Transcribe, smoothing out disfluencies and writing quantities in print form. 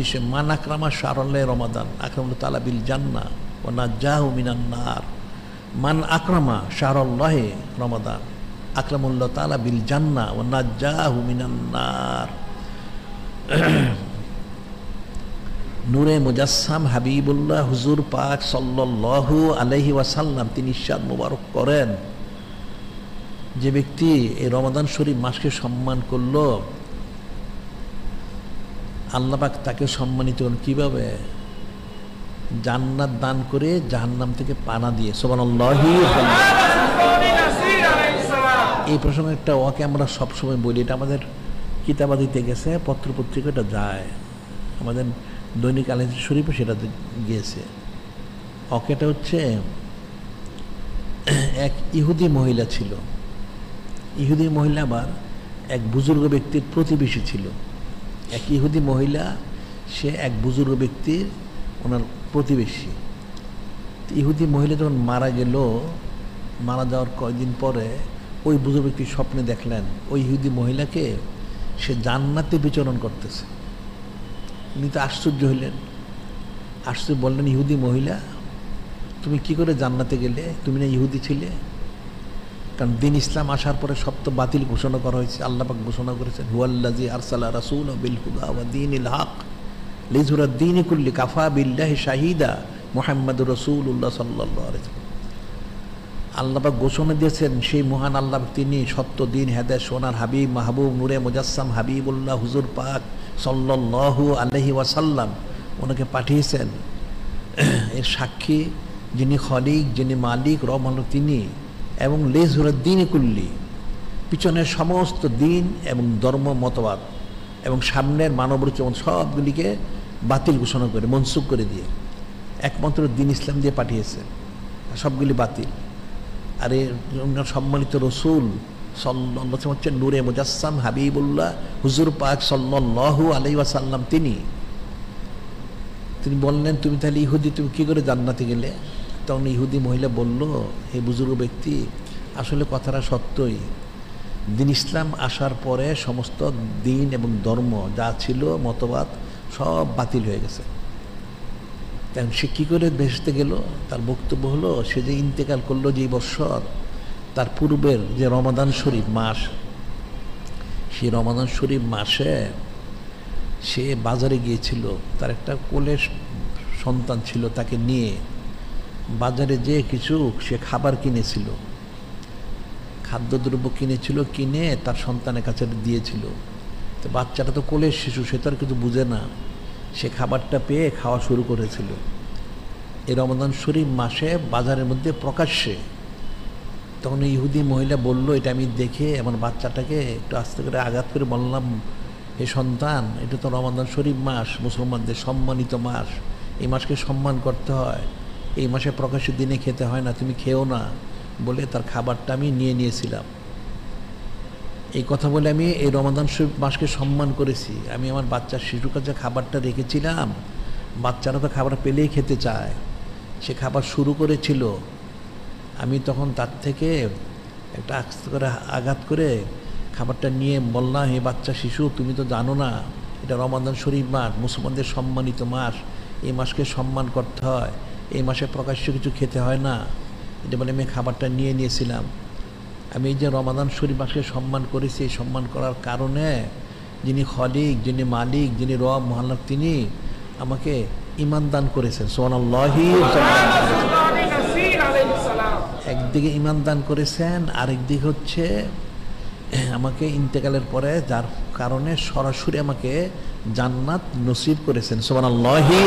হাদিসে, মান আকরামা শাহরাল্লাহ রমাদান আকরামাল্লাহু তাআলা বিল জান্নাহ ওয়া নাজ্জাহু মিনান নার। মান আকরামা শাহরাল্লাহ রমাদান আকরামাল্লাহু তাআলা বিল জান্নাহ ওয়া নাজ্জাহু মিনান নার। নূরে মুজাসসাম হাবিবুল্লাহ হুজুর পাক সাল্লাল্লাহু আলাইহি ওয়াসাল্লাম তিনি ইরশাদ মুবারক করেন, যে ব্যক্তি এই রমাদান শরীফ মাসকে সম্মান করলো, আল্লাহ পাক তাকে সম্মানিত করেন কিভাবে? জান্নাত দান করে জাহান্নাম থেকে পানা দিয়ে। সুবহানাল্লাহি। এই প্রসঙ্গে একটা ওয়াকে আমরা সবসময় বলি, এটা আমাদের কিতাবাদিতে গেছে, পত্রপত্রিকা এটা যায়, আমাদের দৈনিক আল হাদিস শরীফে সেটা গিয়েছে। ওকেটা হচ্ছে, এক ইহুদি মহিলা ছিল। ইহুদি মহিলা আবার এক বুজুর্গ ব্যক্তির প্রতিবেশী ছিল। এক ইহুদি মহিলা, সে এক বুজুর্গ ব্যক্তির ওনার প্রতিবেশী। ইহুদি মহিলা যখন মারা গেল, মারা যাওয়ার কয়েকদিন পরে ওই বুজুর্গ ব্যক্তি স্বপ্নে দেখলেন ওই ইহুদি মহিলাকে সে জান্নাতে বিচরণ করতেছে। উনি তো আশ্চর্য হইলেন, আশ্চর্য বললেন, ইহুদি মহিলা তুমি কি করে জান্নাতে গেলে? তুমি না ইহুদি ছিলে? কারণ দিন ইসলাম আসার পরে সব তো বাতিল ঘোষণা করা হয়েছে। আল্লাহ পাক ঘোষণা করেছেন, হুয়াল্লাযী আরসালা রাসূলাহু বিল হুদা ওয়া দীনিল হক লিযুরা দ্বীনি কুল্লি কাফা বিল্লাহি শাহিদা মুহাম্মাদুর রাসূলুল্লাহ সাল্লাল্লাহু আলাইহি ওয়াসাল্লাম। আল্লাহ পাক ঘোষণা দিয়েছেন, সেই মহান আল্লাহ তিনি সত্য দিন হেদায়েত সোনার হাবিব মাহবুব নূরে মুজাসসাম হাবিবুল্লাহ হুজুর পাক সাল্লাল্লাহু আলাইহি ওয়াসাল্লাম ওনাকে পাঠিয়েছেন। এর সাক্ষী যিনি খলিক, যিনি মালিক, রব হল তিনি, এবং লেজুরাদ দ্বীনি কুল্লি পিছনের সমস্ত দিন এবং ধর্ম মতবাদ এবং সামনের মানবরচনা সবগুলিকে বাতিল ঘোষণা করে, মনসুখ করে দিয়ে একমাত্র দিন ইসলাম দিয়ে পাঠিয়েছে, সবগুলি বাতিল। আর এর সম্মানিত রসুল সাল্লাল্লাহু আলাইহি ওয়াসাল্লাম হচ্ছেন নূরে মুজাসসাম হাবিবুল্লাহ হুজুর পাক সাল্লাল্লাহু আলাইহি ওয়াসাল্লাম। তিনি বললেন, তুমি তাহলে ইহুদি, তুমি কী করে জান্নাতে গেলে? তখন ইহুদি মহিলা বলল, হে বুজুর্গ ব্যক্তি, আসলে কথাটা সত্যই, দিন ইসলাম আসার পরে সমস্ত দিন এবং ধর্ম যা ছিল মতবাদ সব বাতিল হয়ে গেছে। তখন সে কী করে বেহেশতে গেল? তার বক্তব্য হলো, সে যে ইন্তেকাল করলো যেই বৎসর, তার পূর্বের যে রমাদান শরীফ মাস, সেই রমাদান শরীফ মাসে সে বাজারে গিয়েছিল, তার একটা কোলে সন্তান ছিল, তাকে নিয়ে বাজারে যে কিছু সে খাবার কিনেছিল, খাদ্যদ্রব্য কিনেছিল, কিনে তার সন্তানের কাছে দিয়েছিল। তো বাচ্চাটা তো কোলের শিশু, সে তো আর কিছু বুঝে না, সে খাবারটা পেয়ে খাওয়া শুরু করেছিল এই রমাদান শরীফ মাসে বাজারের মধ্যে প্রকাশ্যে। তখন ইহুদি মহিলা বলল, এটা আমি দেখে আমার বাচ্চাটাকে একটু আস্তে করে আঘাত করে বললাম, হে সন্তান, এটা তো রমাদান শরীফ মাস, মুসলমানদের সম্মানিত মাস, এই মাসকে সম্মান করতে হয়, এই মাসে প্রকাশ্যে দিনে খেতে হয় না, তুমি খেও না বলে তার খাবারটা আমি নিয়েছিলাম। এই কথা বলে আমি এই রমাদান শরীফ মাসকে সম্মান করেছি। আমি আমার বাচ্চার শিশুর কাছে খাবারটা রেখেছিলাম, বাচ্চারা তো খাবার পেলেই খেতে চায়, সে খাবার শুরু করেছিল, আমি তখন তার থেকে একটা আস্তে করে আঘাত করে খাবারটা নিয়ে বললাম, হে বাচ্চা শিশু, তুমি তো জানো না এটা রমাদান শরীফ মাস, মুসলমানদের সম্মানিত মাস, এই মাসকে সম্মান করতে হয়, এই মাসে প্রকাশ্য কিছু খেতে হয় না, এটা বলে আমি খাবারটা নিয়েছিলাম। আমি এই যে রমাদান শরীফ মাসকে সম্মান করেছি, এই সম্মান করার কারণে যিনি খলিক, যিনি মালিক, যিনি রব মহাল্লাহ, তিনি আমাকে ঈমান দান করেছেন। সুবহানাল্লাহি। একদিকে ঈমান দান করেছেন, আরেকদিকে হচ্ছে আমাকে ইন্তেকালের পরে যার কারণে সরাসরি আমাকে জান্নাত নসিব করেছেন। সুবহানাল্লাহি।